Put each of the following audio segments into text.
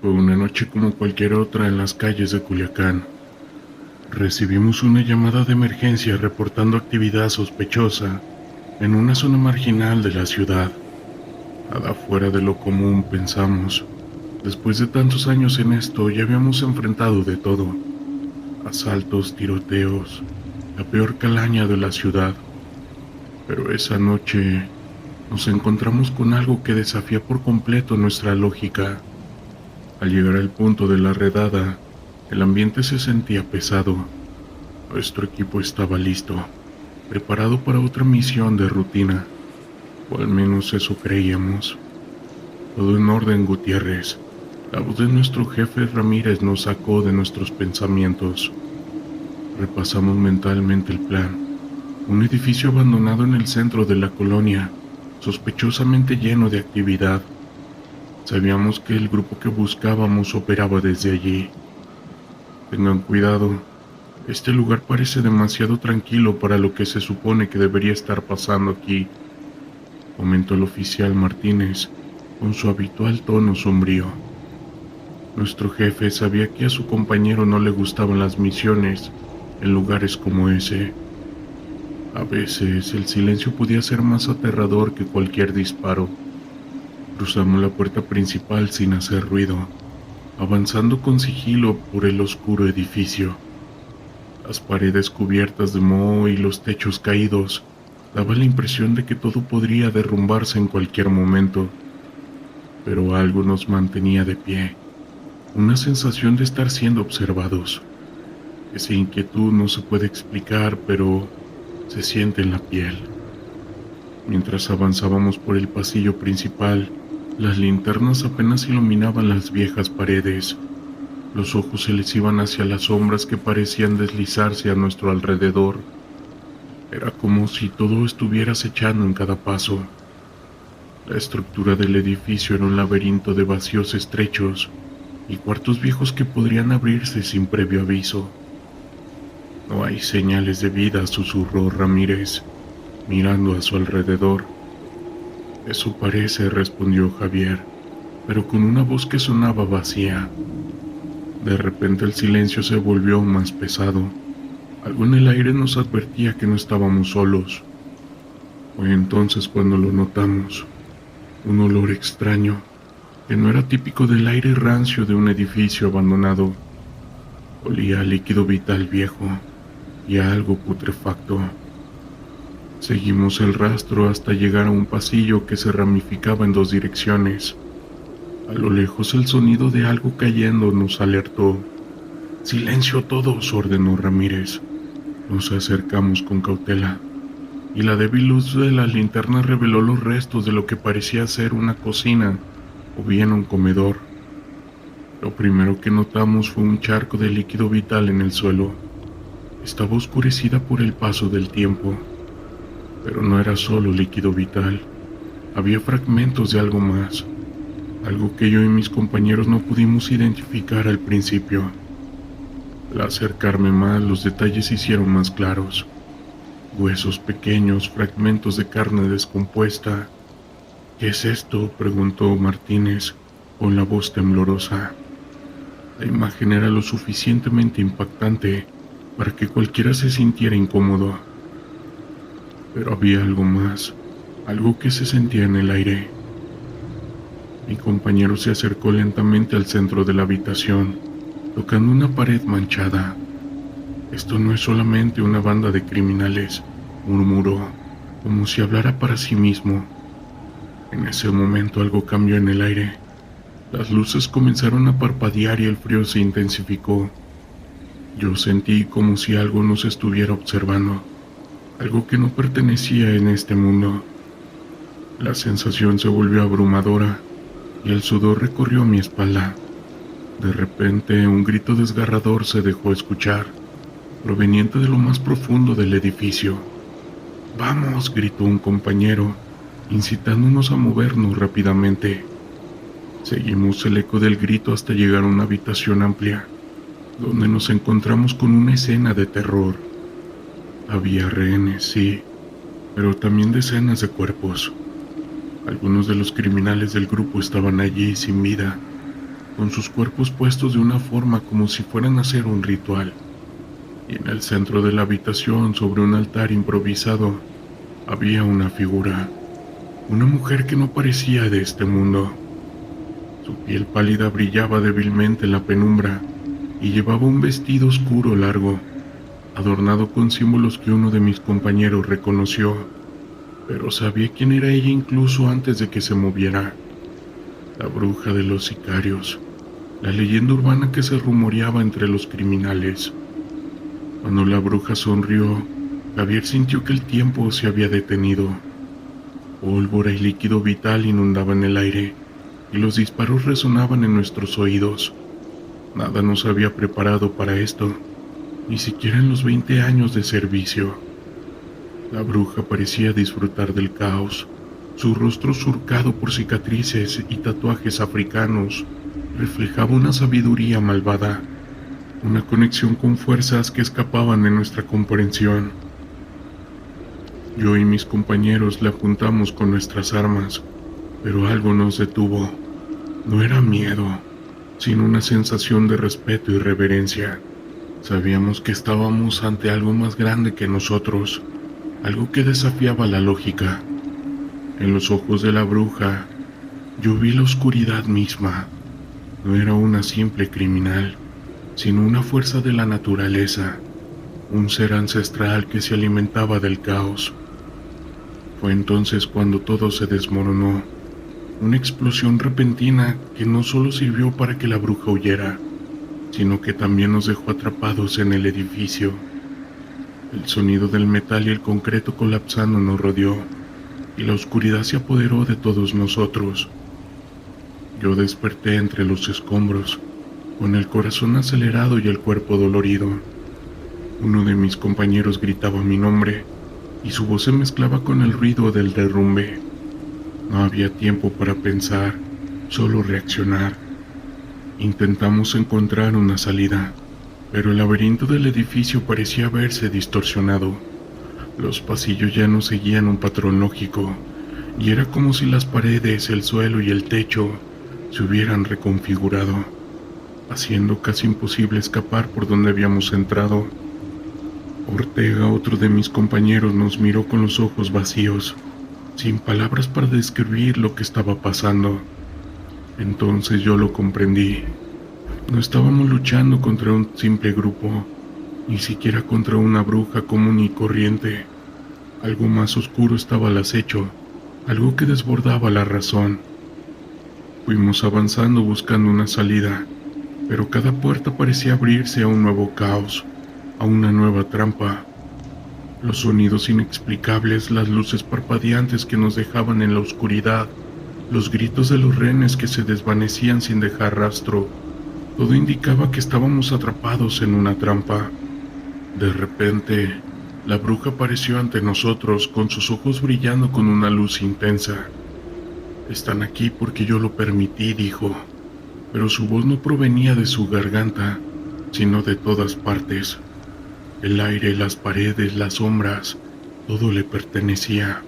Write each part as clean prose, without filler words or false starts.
Fue una noche como cualquier otra en las calles de Culiacán. Recibimos una llamada de emergencia reportando actividad sospechosa en una zona marginal de la ciudad. Nada fuera de lo común, pensamos. Después de tantos años en esto, ya habíamos enfrentado de todo: asaltos, tiroteos, la peor calaña de la ciudad. Pero esa noche nos encontramos con algo que desafía por completo nuestra lógica. Al llegar al punto de la redada, el ambiente se sentía pesado. Nuestro equipo estaba listo, preparado para otra misión de rutina, o al menos eso creíamos. Todo en orden, Gutiérrez. La voz de nuestro jefe Ramírez nos sacó de nuestros pensamientos. Repasamos mentalmente el plan. Un edificio abandonado en el centro de la colonia, sospechosamente lleno de actividad. Sabíamos que el grupo que buscábamos operaba desde allí. Tengan cuidado, este lugar parece demasiado tranquilo para lo que se supone que debería estar pasando aquí, comentó el oficial Martínez con su habitual tono sombrío. Nuestro jefe sabía que a su compañero no le gustaban las misiones en lugares como ese. A veces el silencio podía ser más aterrador que cualquier disparo. Cruzamos la puerta principal sin hacer ruido, avanzando con sigilo por el oscuro edificio. Las paredes cubiertas de moho y los techos caídos daban la impresión de que todo podría derrumbarse en cualquier momento. Pero algo nos mantenía de pie, una sensación de estar siendo observados. Esa inquietud no se puede explicar, pero se siente en la piel. Mientras avanzábamos por el pasillo principal, las linternas apenas iluminaban las viejas paredes. Los ojos se les iban hacia las sombras que parecían deslizarse a nuestro alrededor. Era como si todo estuviera acechando en cada paso. La estructura del edificio era un laberinto de vacíos estrechos y cuartos viejos que podrían abrirse sin previo aviso. No hay señales de vida, susurró Ramírez, mirando a su alrededor. Eso parece, respondió Javier, pero con una voz que sonaba vacía. De repente el silencio se volvió más pesado. Algo en el aire nos advertía que no estábamos solos. Fue entonces cuando lo notamos. Un olor extraño, que no era típico del aire rancio de un edificio abandonado. Olía a líquido vital viejo y a algo putrefacto. Seguimos el rastro hasta llegar a un pasillo que se ramificaba en dos direcciones. A lo lejos el sonido de algo cayendo nos alertó. «Silencio todos», ordenó Ramírez. Nos acercamos con cautela, y la débil luz de la linterna reveló los restos de lo que parecía ser una cocina o bien un comedor. Lo primero que notamos fue un charco de líquido vital en el suelo. Estaba oscurecida por el paso del tiempo. Pero no era solo líquido vital, había fragmentos de algo más, algo que yo y mis compañeros no pudimos identificar al principio. Al acercarme más, los detalles se hicieron más claros. Huesos pequeños, fragmentos de carne descompuesta. «¿Qué es esto?», preguntó Martínez con la voz temblorosa. La imagen era lo suficientemente impactante para que cualquiera se sintiera incómodo. Pero había algo más, algo que se sentía en el aire. Mi compañero se acercó lentamente al centro de la habitación, tocando una pared manchada. «Esto no es solamente una banda de criminales», murmuró, como si hablara para sí mismo. En ese momento algo cambió en el aire. Las luces comenzaron a parpadear y el frío se intensificó. Yo sentí como si algo nos estuviera observando. Algo que no pertenecía en este mundo. La sensación se volvió abrumadora y el sudor recorrió mi espalda. De repente, un grito desgarrador se dejó escuchar, proveniente de lo más profundo del edificio. «¡Vamos!», gritó un compañero, incitándonos a movernos rápidamente. Seguimos el eco del grito hasta llegar a una habitación amplia, donde nos encontramos con una escena de terror. Había rehenes, sí, pero también decenas de cuerpos. Algunos de los criminales del grupo estaban allí sin vida. con sus cuerpos puestos de una forma como si fueran a hacer un ritual. Y en el centro de la habitación, sobre un altar improvisado, había una figura, una mujer que no parecía de este mundo. Su piel pálida brillaba débilmente en la penumbra y llevaba un vestido oscuro largo, adornado con símbolos que uno de mis compañeros reconoció, pero sabía quién era ella incluso antes de que se moviera. La bruja de los sicarios, la leyenda urbana que se rumoreaba entre los criminales. Cuando la bruja sonrió, Javier sintió que el tiempo se había detenido. Pólvora y líquido vital inundaban el aire, y los disparos resonaban en nuestros oídos. Nada nos había preparado para esto, ni siquiera en los 20 años de servicio. La bruja parecía disfrutar del caos. Su rostro surcado por cicatrices y tatuajes africanos reflejaba una sabiduría malvada, una conexión con fuerzas que escapaban de nuestra comprensión. Yo y mis compañeros le apuntamos con nuestras armas, pero algo nos detuvo. No era miedo, sino una sensación de respeto y reverencia. Sabíamos que estábamos ante algo más grande que nosotros, algo que desafiaba la lógica. En los ojos de la bruja, yo vi la oscuridad misma. No era una simple criminal, sino una fuerza de la naturaleza, un ser ancestral que se alimentaba del caos. Fue entonces cuando todo se desmoronó, una explosión repentina que no solo sirvió para que la bruja huyera, sino que también nos dejó atrapados en el edificio. El sonido del metal y el concreto colapsando nos rodeó, y la oscuridad se apoderó de todos nosotros. Yo desperté entre los escombros, con el corazón acelerado y el cuerpo dolorido. Uno de mis compañeros gritaba mi nombre, y su voz se mezclaba con el ruido del derrumbe. No había tiempo para pensar, solo reaccionar. Intentamos encontrar una salida, pero el laberinto del edificio parecía haberse distorsionado. Los pasillos ya no seguían un patrón lógico, y era como si las paredes, el suelo y el techo se hubieran reconfigurado, haciendo casi imposible escapar por donde habíamos entrado. Ortega, otro de mis compañeros, nos miró con los ojos vacíos, sin palabras para describir lo que estaba pasando. Entonces yo lo comprendí. No estábamos luchando contra un simple grupo, ni siquiera contra una bruja común y corriente. Algo más oscuro estaba al acecho, algo que desbordaba la razón. Fuimos avanzando buscando una salida, pero cada puerta parecía abrirse a un nuevo caos, a una nueva trampa. Los sonidos inexplicables, las luces parpadeantes que nos dejaban en la oscuridad, los gritos de los rehenes que se desvanecían sin dejar rastro, todo indicaba que estábamos atrapados en una trampa. De repente, la bruja apareció ante nosotros con sus ojos brillando con una luz intensa. «Están aquí porque yo lo permití», dijo, pero su voz no provenía de su garganta, sino de todas partes. El aire, las paredes, las sombras, todo le pertenecía.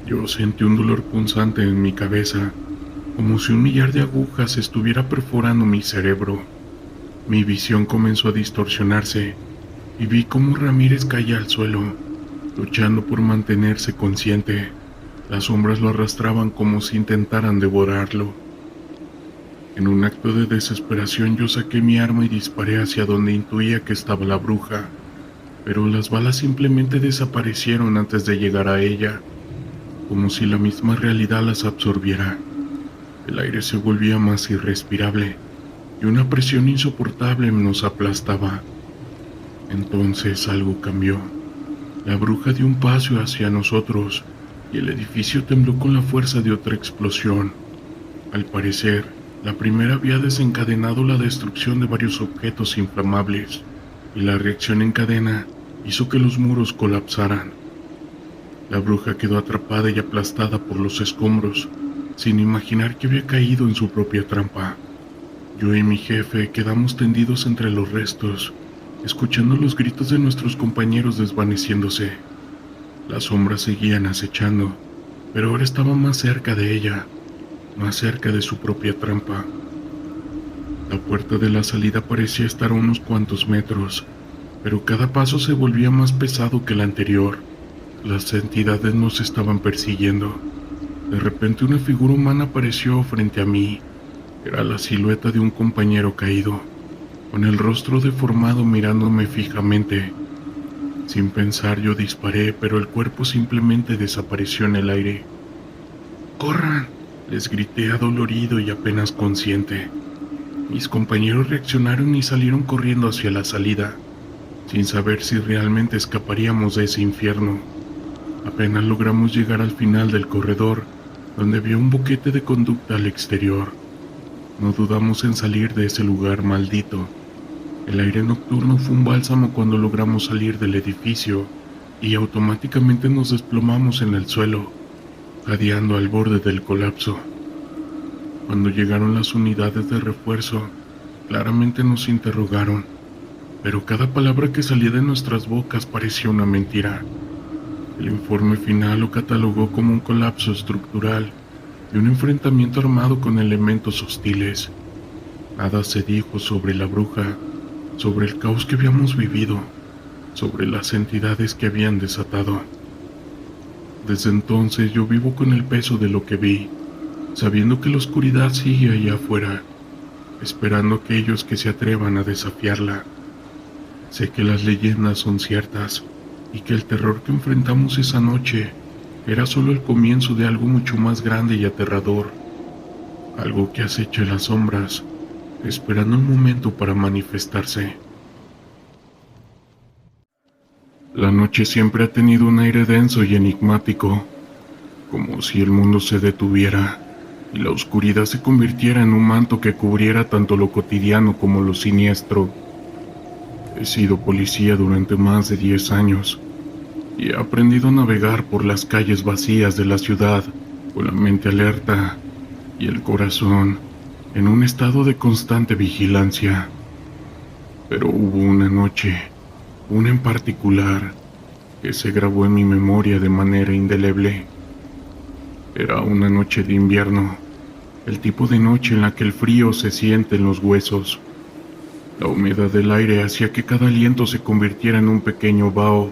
Yo sentí un dolor punzante en mi cabeza, como si un millar de agujas estuviera perforando mi cerebro. Mi visión comenzó a distorsionarse y vi cómo Ramírez caía al suelo, luchando por mantenerse consciente. Las sombras lo arrastraban como si intentaran devorarlo. En un acto de desesperación yo saqué mi arma y disparé hacia donde intuía que estaba la bruja, pero las balas simplemente desaparecieron antes de llegar a ella, como si la misma realidad las absorbiera. El aire se volvía más irrespirable y una presión insoportable nos aplastaba. Entonces algo cambió. La bruja dio un paso hacia nosotros y el edificio tembló con la fuerza de otra explosión. Al parecer, la primera había desencadenado la destrucción de varios objetos inflamables, y la reacción en cadena hizo que los muros colapsaran. La bruja quedó atrapada y aplastada por los escombros, sin imaginar que había caído en su propia trampa. Yo y mi jefe quedamos tendidos entre los restos, escuchando los gritos de nuestros compañeros desvaneciéndose. Las sombras seguían acechando, pero ahora estaban más cerca de ella, más cerca de su propia trampa. La puerta de la salida parecía estar a unos cuantos metros, pero cada paso se volvía más pesado que el anterior. Las entidades nos estaban persiguiendo. De repente una figura humana apareció frente a mí. Era la silueta de un compañero caído, con el rostro deformado mirándome fijamente. Sin pensar yo disparé, pero el cuerpo simplemente desapareció en el aire. ¡Corran!, les grité adolorido y apenas consciente. Mis compañeros reaccionaron y salieron corriendo hacia la salida, sin saber si realmente escaparíamos de ese infierno. Apenas logramos llegar al final del corredor, donde había un boquete de conducta al exterior. No dudamos en salir de ese lugar maldito. El aire nocturno fue un bálsamo cuando logramos salir del edificio y automáticamente nos desplomamos en el suelo, jadeando al borde del colapso. Cuando llegaron las unidades de refuerzo, claramente nos interrogaron, pero cada palabra que salía de nuestras bocas parecía una mentira. El informe final lo catalogó como un colapso estructural y un enfrentamiento armado con elementos hostiles. Nada se dijo sobre la bruja, sobre el caos que habíamos vivido, sobre las entidades que habían desatado. Desde entonces yo vivo con el peso de lo que vi, sabiendo que la oscuridad sigue allá afuera, esperando a aquellos que se atrevan a desafiarla. Sé que las leyendas son ciertas y que el terror que enfrentamos esa noche era solo el comienzo de algo mucho más grande y aterrador, algo que acecha en las sombras, esperando un momento para manifestarse. La noche siempre ha tenido un aire denso y enigmático, como si el mundo se detuviera y la oscuridad se convirtiera en un manto que cubriera tanto lo cotidiano como lo siniestro. He sido policía durante más de 10 años y he aprendido a navegar por las calles vacías de la ciudad con la mente alerta y el corazón en un estado de constante vigilancia. Pero hubo una noche, una en particular, que se grabó en mi memoria de manera indeleble. Era una noche de invierno, el tipo de noche en la que el frío se siente en los huesos. La humedad del aire hacía que cada aliento se convirtiera en un pequeño vaho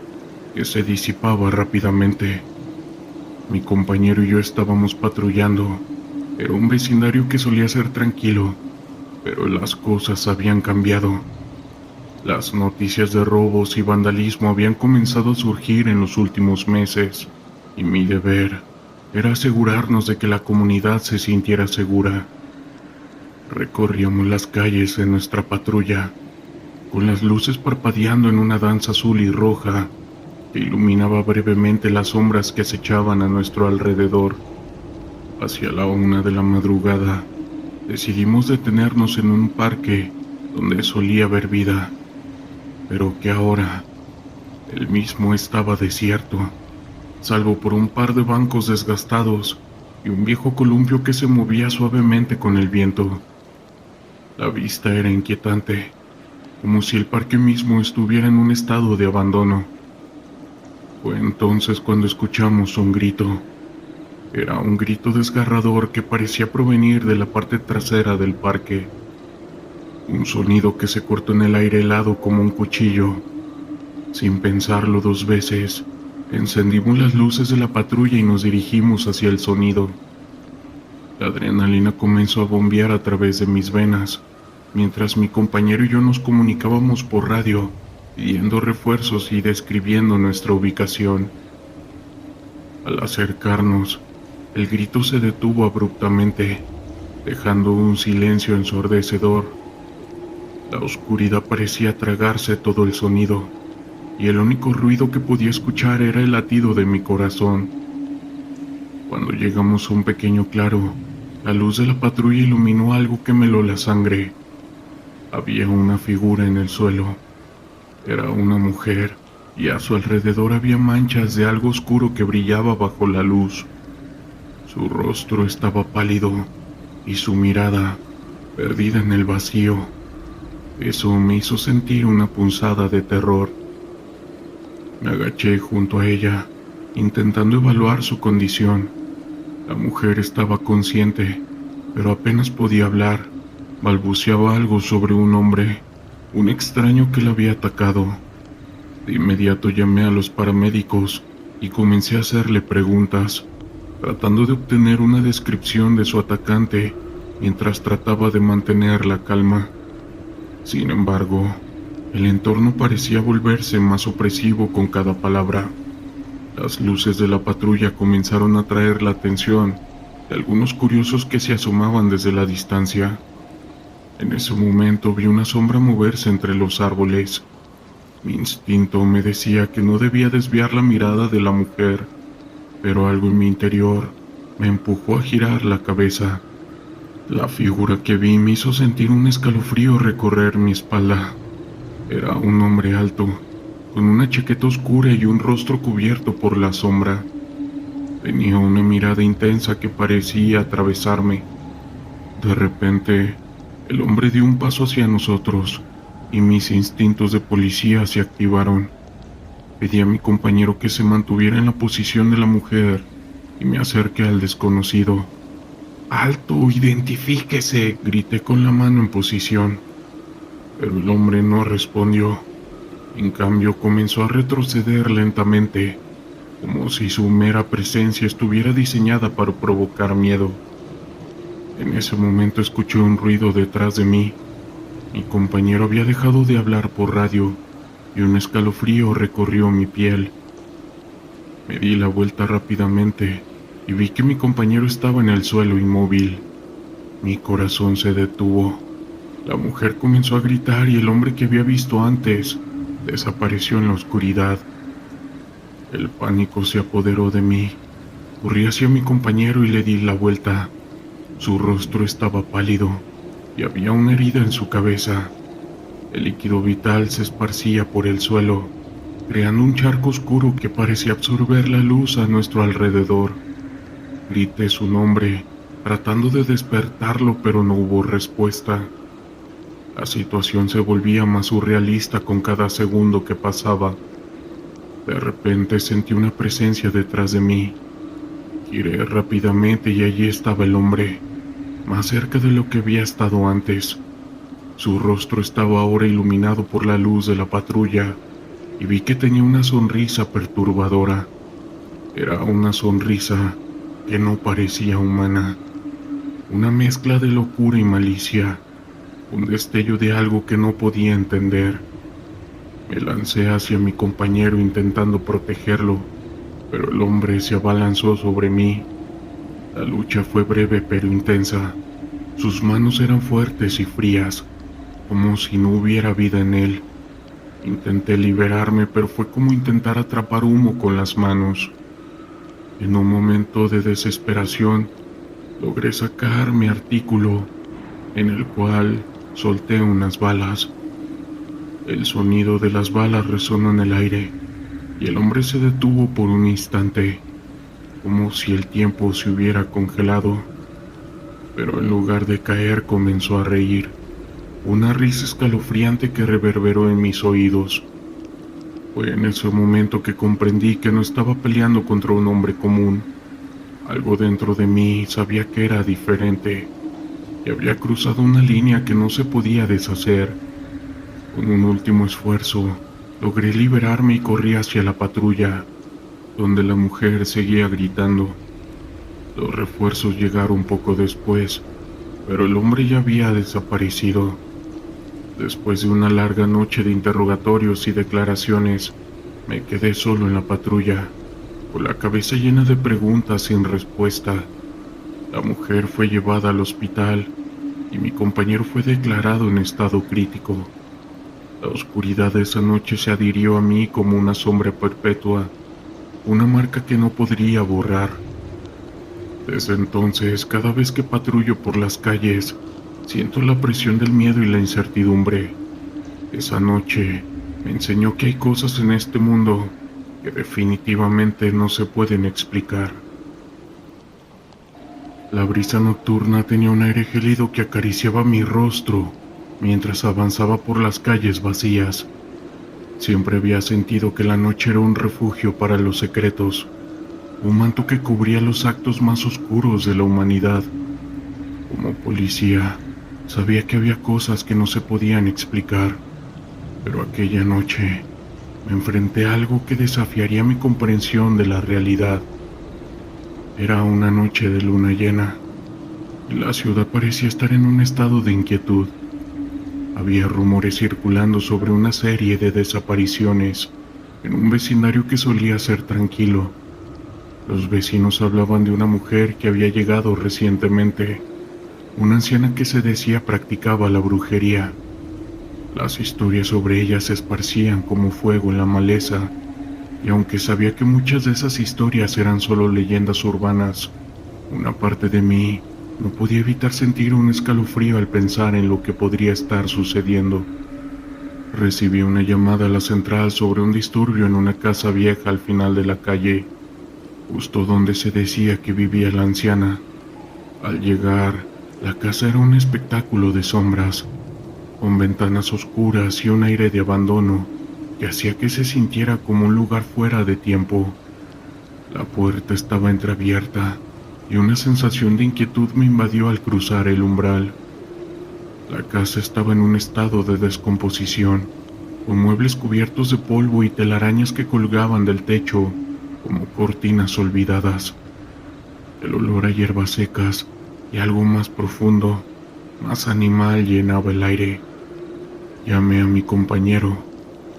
que se disipaba rápidamente. Mi compañero y yo estábamos patrullando. Era un vecindario que solía ser tranquilo, pero las cosas habían cambiado. Las noticias de robos y vandalismo habían comenzado a surgir en los últimos meses, y mi deber era asegurarnos de que la comunidad se sintiera segura. Recorríamos las calles en nuestra patrulla, con las luces parpadeando en una danza azul y roja que iluminaba brevemente las sombras que acechaban a nuestro alrededor. Hacia la 1 de la madrugada, decidimos detenernos en un parque donde solía haber vida, pero que ahora el mismo estaba desierto, salvo por un par de bancos desgastados y un viejo columpio que se movía suavemente con el viento. La vista era inquietante, como si el parque mismo estuviera en un estado de abandono. Fue entonces cuando escuchamos un grito. Era un grito desgarrador que parecía provenir de la parte trasera del parque. Un sonido que se cortó en el aire helado como un cuchillo. Sin pensarlo 2 veces, encendimos las luces de la patrulla y nos dirigimos hacia el sonido. La adrenalina comenzó a bombear a través de mis venas, mientras mi compañero y yo nos comunicábamos por radio, pidiendo refuerzos y describiendo nuestra ubicación. Al acercarnos, el grito se detuvo abruptamente, dejando un silencio ensordecedor. La oscuridad parecía tragarse todo el sonido, y el único ruido que podía escuchar era el latido de mi corazón. Cuando llegamos a un pequeño claro, la luz de la patrulla iluminó algo que me heló la sangre. Había una figura en el suelo. Era una mujer, y a su alrededor había manchas de algo oscuro que brillaba bajo la luz. Su rostro estaba pálido, y su mirada, perdida en el vacío. Eso me hizo sentir una punzada de terror. Me agaché junto a ella, intentando evaluar su condición. La mujer estaba consciente, pero apenas podía hablar. Balbuceaba algo sobre un hombre, un extraño que la había atacado. De inmediato llamé a los paramédicos y comencé a hacerle preguntas, tratando de obtener una descripción de su atacante mientras trataba de mantener la calma. Sin embargo, el entorno parecía volverse más opresivo con cada palabra. Las luces de la patrulla comenzaron a atraer la atención de algunos curiosos que se asomaban desde la distancia. En ese momento vi una sombra moverse entre los árboles. Mi instinto me decía que no debía desviar la mirada de la mujer, pero algo en mi interior me empujó a girar la cabeza. La figura que vi me hizo sentir un escalofrío recorrer mi espalda. Era un hombre alto, con una chaqueta oscura y un rostro cubierto por la sombra. Tenía una mirada intensa que parecía atravesarme. De repente, el hombre dio un paso hacia nosotros y mis instintos de policía se activaron. Pedí a mi compañero que se mantuviera en la posición de la mujer y me acerqué al desconocido. ¡Alto! ¡Identifíquese!, grité con la mano en posición. Pero el hombre no respondió. En cambio, comenzó a retroceder lentamente, como si su mera presencia estuviera diseñada para provocar miedo. En ese momento escuché un ruido detrás de mí. Mi compañero había dejado de hablar por radio y un escalofrío recorrió mi piel. Me di la vuelta rápidamente y vi que mi compañero estaba en el suelo inmóvil. Mi corazón se detuvo. La mujer comenzó a gritar y el hombre que había visto antes desapareció en la oscuridad. El pánico se apoderó de mí. Corrí hacia mi compañero y le di la vuelta. Su rostro estaba pálido y había una herida en su cabeza. El líquido vital se esparcía por el suelo, creando un charco oscuro que parecía absorber la luz a nuestro alrededor. Grité su nombre, tratando de despertarlo, pero no hubo respuesta. La situación se volvía más surrealista con cada segundo que pasaba. De repente sentí una presencia detrás de mí. Giré rápidamente y allí estaba el hombre, más cerca de lo que había estado antes. Su rostro estaba ahora iluminado por la luz de la patrulla y vi que tenía una sonrisa perturbadora. Era una sonrisa que no parecía humana, una mezcla de locura y malicia, un destello de algo que no podía entender. Me lancé hacia mi compañero intentando protegerlo, pero el hombre se abalanzó sobre mí. La lucha fue breve pero intensa. Sus manos eran fuertes y frías, como si no hubiera vida en él. Intenté liberarme, pero fue como intentar atrapar humo con las manos. En un momento de desesperación, logré sacar mi artículo, en el cual solté unas balas. El sonido de las balas resonó en el aire, y el hombre se detuvo por un instante, como si el tiempo se hubiera congelado. Pero en lugar de caer comenzó a reír, una risa escalofriante que reverberó en mis oídos. Fue en ese momento que comprendí que no estaba peleando contra un hombre común. Algo dentro de mí sabía que era diferente, y había cruzado una línea que no se podía deshacer. Con un último esfuerzo, logré liberarme y corrí hacia la patrulla, donde la mujer seguía gritando. Los refuerzos llegaron poco después, pero el hombre ya había desaparecido. Después de una larga noche de interrogatorios y declaraciones, me quedé solo en la patrulla, con la cabeza llena de preguntas sin respuesta. La mujer fue llevada al hospital y mi compañero fue declarado en estado crítico. La oscuridad de esa noche se adhirió a mí como una sombra perpetua, una marca que no podría borrar. Desde entonces, cada vez que patrullo por las calles, siento la presión del miedo y la incertidumbre. Esa noche me enseñó que hay cosas en este mundo que definitivamente no se pueden explicar. La brisa nocturna tenía un aire gélido que acariciaba mi rostro mientras avanzaba por las calles vacías. Siempre había sentido que la noche era un refugio para los secretos, un manto que cubría los actos más oscuros de la humanidad. Como policía, Sabía que había cosas que no se podían explicar, pero aquella noche me enfrenté a algo que desafiaría mi comprensión de la realidad. Era una noche de luna llena, y la ciudad parecía estar en un estado de inquietud. Había rumores circulando sobre una serie de desapariciones en un vecindario que solía ser tranquilo. Los vecinos hablaban de una mujer que había llegado recientemente, una anciana que se decía practicaba la brujería. Las historias sobre ella se esparcían como fuego en la maleza, y aunque sabía que muchas de esas historias eran solo leyendas urbanas, una parte de mí no podía evitar sentir un escalofrío al pensar en lo que podría estar sucediendo. Recibí una llamada a la central sobre un disturbio en una casa vieja al final de la calle, justo donde se decía que vivía la anciana. Al llegar, la casa era un espectáculo de sombras, con ventanas oscuras y un aire de abandono que hacía que se sintiera como un lugar fuera de tiempo. La puerta estaba entreabierta y una sensación de inquietud me invadió al cruzar el umbral. La casa estaba en un estado de descomposición, con muebles cubiertos de polvo y telarañas que colgaban del techo como cortinas olvidadas. El olor a hierbas secas y algo más profundo, más animal, llenaba el aire. Llamé a mi compañero,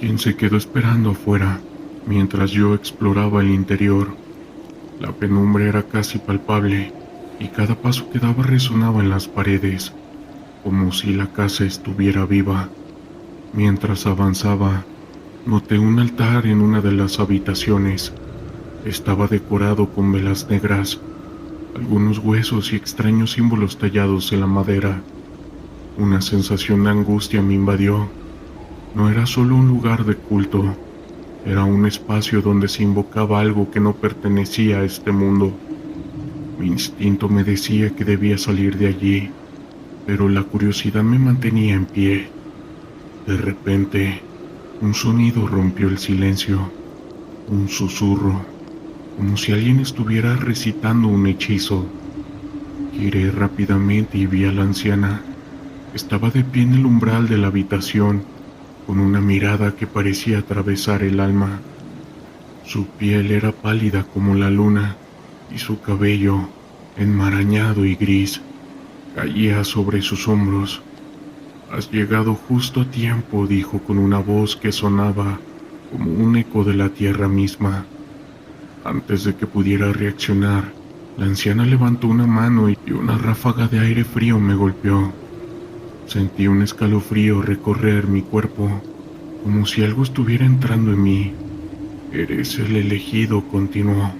quien se quedó esperando afuera mientras yo exploraba el interior. La penumbra era casi palpable y cada paso que daba resonaba en las paredes, como si la casa estuviera viva. Mientras avanzaba, noté un altar en una de las habitaciones. Estaba decorado con velas negras, algunos huesos y extraños símbolos tallados en la madera. Una sensación de angustia me invadió. No era solo un lugar de culto, era un espacio donde se invocaba algo que no pertenecía a este mundo. Mi instinto me decía que debía salir de allí, pero la curiosidad me mantenía en pie. De repente, un sonido rompió el silencio, un susurro, como si alguien estuviera recitando un hechizo. Giré rápidamente y vi a la anciana. Estaba de pie en el umbral de la habitación, con una mirada que parecía atravesar el alma. Su piel era pálida como la luna, y su cabello, enmarañado y gris, caía sobre sus hombros. «Has llegado justo a tiempo», dijo con una voz que sonaba como un eco de la tierra misma. Antes de que pudiera reaccionar, la anciana levantó una mano y una ráfaga de aire frío me golpeó. Sentí un escalofrío recorrer mi cuerpo, como si algo estuviera entrando en mí. «Eres el elegido», continuó,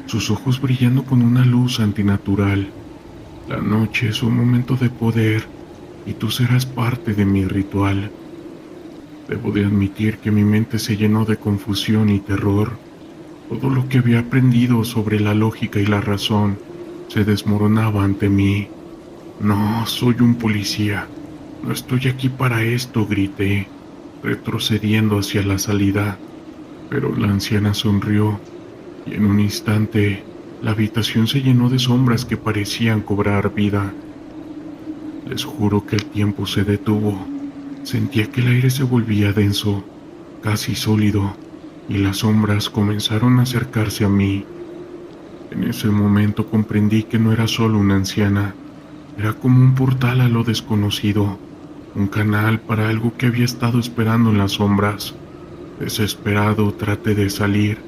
sus ojos brillando con una luz antinatural. «La noche es un momento de poder y tú serás parte de mi ritual». Debo de admitir que mi mente se llenó de confusión y terror. Todo lo que había aprendido sobre la lógica y la razón se desmoronaba ante mí. «No, soy un policía. No estoy aquí para esto», grité, retrocediendo hacia la salida. Pero la anciana sonrió, y en un instante la habitación se llenó de sombras que parecían cobrar vida. Les juro que el tiempo se detuvo. Sentía que el aire se volvía denso, casi sólido, y las sombras comenzaron a acercarse a mí. En ese momento comprendí que no era solo una anciana, era como un portal a lo desconocido, un canal para algo que había estado esperando en las sombras. Desesperado traté de salir,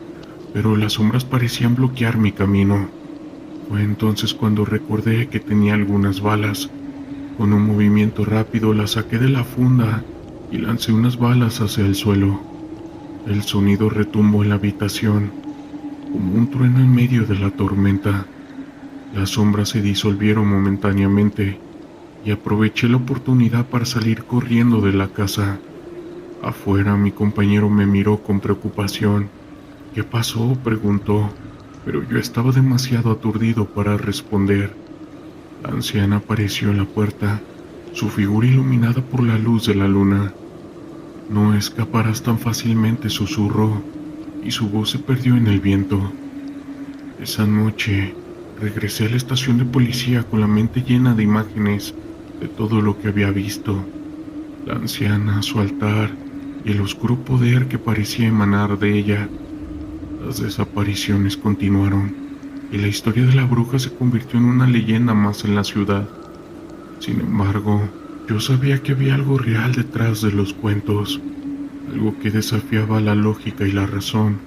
pero las sombras parecían bloquear mi camino. Fue entonces cuando recordé que tenía algunas balas. Con un movimiento rápido las saqué de la funda y lancé unas balas hacia el suelo. El sonido retumbó en la habitación, como un trueno en medio de la tormenta. Las sombras se disolvieron momentáneamente y aproveché la oportunidad para salir corriendo de la casa. Afuera mi compañero me miró con preocupación. «¿Qué pasó?», preguntó, pero yo estaba demasiado aturdido para responder. La anciana apareció en la puerta, su figura iluminada por la luz de la luna. «No escaparás tan fácilmente», susurró, y su voz se perdió en el viento. Esa noche regresé a la estación de policía con la mente llena de imágenes de todo lo que había visto: la anciana, su altar y el oscuro poder que parecía emanar de ella. Las desapariciones continuaron y la historia de la bruja se convirtió en una leyenda más en la ciudad. Sin embargo, yo sabía que había algo real detrás de los cuentos, algo que desafiaba la lógica y la razón.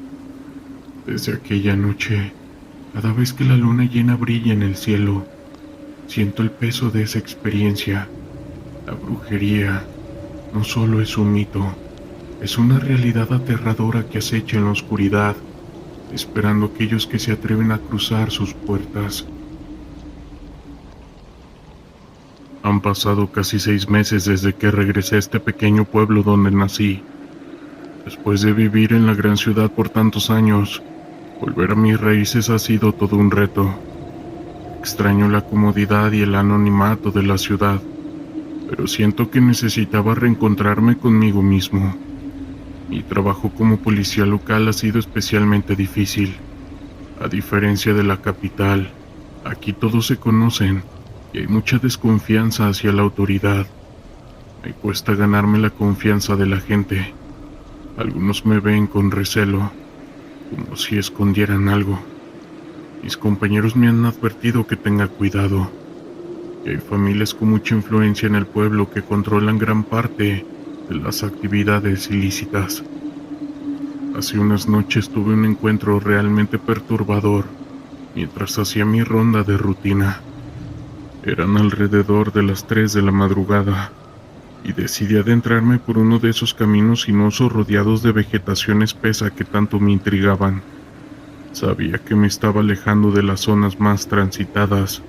Desde aquella noche, cada vez que la luna llena brilla en el cielo, siento el peso de esa experiencia. La brujería no solo es un mito, es una realidad aterradora que acecha en la oscuridad, esperando a aquellos que se atreven a cruzar sus puertas. Han pasado casi 6 meses desde que regresé a este pequeño pueblo donde nací. Después de vivir en la gran ciudad por tantos años, volver a mis raíces ha sido todo un reto. Extraño la comodidad y el anonimato de la ciudad, pero siento que necesitaba reencontrarme conmigo mismo. Mi trabajo como policía local ha sido especialmente difícil. A diferencia de la capital, aquí todos se conocen y hay mucha desconfianza hacia la autoridad. Me cuesta ganarme la confianza de la gente. Algunos me ven con recelo, como si escondieran algo. Mis compañeros me han advertido que tenga cuidado, que hay familias con mucha influencia en el pueblo que controlan gran parte de las actividades ilícitas. Hace unas noches tuve un encuentro realmente perturbador mientras hacía mi ronda de rutina. Eran alrededor de las 3 de la madrugada y decidí adentrarme por uno de esos caminos sinuosos rodeados de vegetación espesa que tanto me intrigaban. Sabía que me estaba alejando de las zonas más transitadas,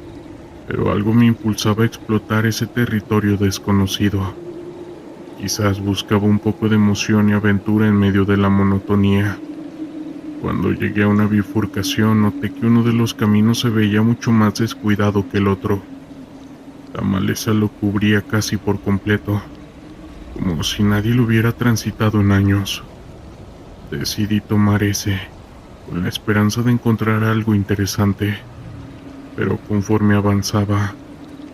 pero algo me impulsaba a explorar ese territorio desconocido. Quizás buscaba un poco de emoción y aventura en medio de la monotonía. Cuando llegué a una bifurcación, noté que uno de los caminos se veía mucho más descuidado que el otro. La maleza lo cubría casi por completo, como si nadie lo hubiera transitado en años. Decidí tomar ese, con la esperanza de encontrar algo interesante, pero conforme avanzaba,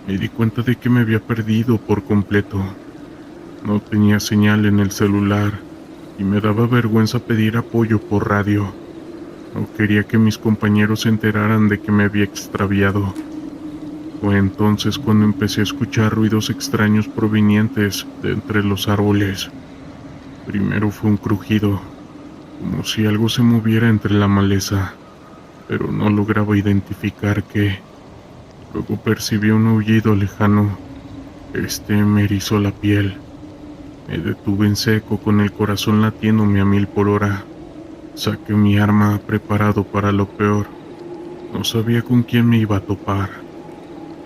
me di cuenta de que me había perdido por completo. No tenía señal en el celular y me daba vergüenza pedir apoyo por radio. No quería que mis compañeros se enteraran de que me había extraviado. Fue entonces cuando empecé a escuchar ruidos extraños provenientes de entre los árboles. Primero fue un crujido, como si algo se moviera entre la maleza, pero no lograba identificar qué. Luego percibí un aullido lejano. Me erizó la piel. Me detuve en seco con el corazón latiéndome a 1000 por hora. Saqué mi arma preparado para lo peor. No sabía con quién me iba a topar.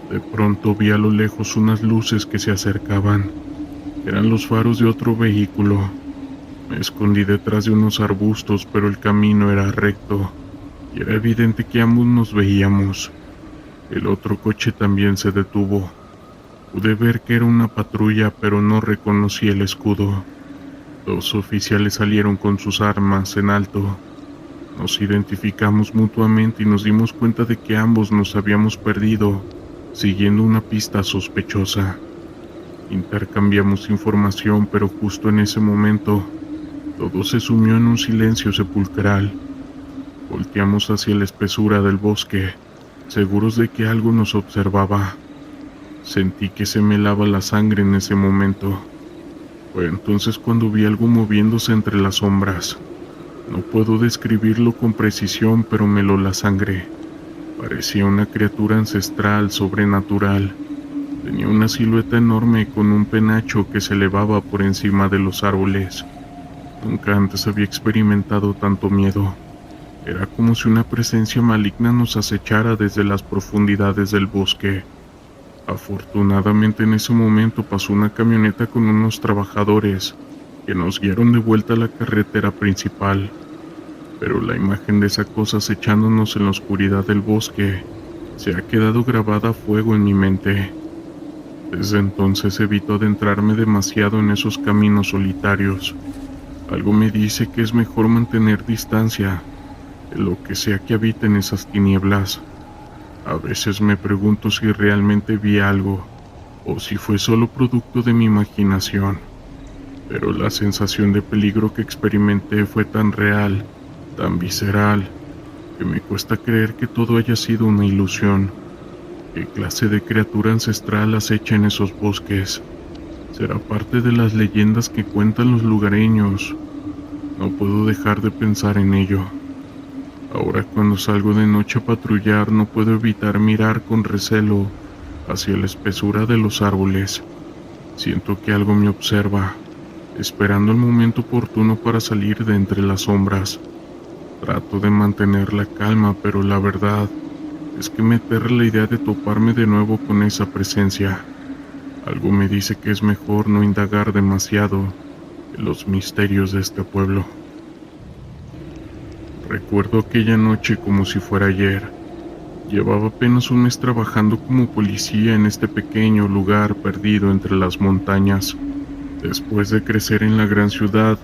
De pronto vi a lo lejos unas luces que se acercaban. Eran los faros de otro vehículo. Me escondí detrás de unos arbustos, pero el camino era recto y era evidente que ambos nos veíamos. El otro coche también se detuvo. Pude ver que era una patrulla, pero no reconocí el escudo. 2 oficiales salieron con sus armas en alto. Nos identificamos mutuamente y nos dimos cuenta de que ambos nos habíamos perdido, siguiendo una pista sospechosa. Intercambiamos información, pero justo en ese momento, todo se sumió en un silencio sepulcral. Volteamos hacia la espesura del bosque, seguros de que algo nos observaba. Sentí que se me helaba la sangre en ese momento. Fue entonces cuando vi algo moviéndose entre las sombras. No puedo describirlo con precisión, pero me heló la sangre. Parecía una criatura ancestral, sobrenatural. Tenía una silueta enorme con un penacho que se elevaba por encima de los árboles. Nunca antes había experimentado tanto miedo. Era como si una presencia maligna nos acechara desde las profundidades del bosque. Afortunadamente en ese momento pasó una camioneta con unos trabajadores que nos guiaron de vuelta a la carretera principal. Pero la imagen de esa cosa acechándonos en la oscuridad del bosque se ha quedado grabada a fuego en mi mente. Desde entonces evito adentrarme demasiado en esos caminos solitarios. Algo me dice que es mejor mantener distancia de lo que sea que habite en esas tinieblas. A veces me pregunto si realmente vi algo, o si fue solo producto de mi imaginación, pero la sensación de peligro que experimenté fue tan real, tan visceral, que me cuesta creer que todo haya sido una ilusión. ¿Qué clase de criatura ancestral acecha en esos bosques? ¿Será parte de las leyendas que cuentan los lugareños? No puedo dejar de pensar en ello. Ahora cuando salgo de noche a patrullar no puedo evitar mirar con recelo hacia la espesura de los árboles. Siento que algo me observa, esperando el momento oportuno para salir de entre las sombras. Trato de mantener la calma, pero la verdad es que me aterra la idea de toparme de nuevo con esa presencia. Algo me dice que es mejor no indagar demasiado en los misterios de este pueblo. Recuerdo aquella noche como si fuera ayer. Llevaba apenas un mes trabajando como policía en este pequeño lugar perdido entre las montañas. Después de crecer en la gran ciudad,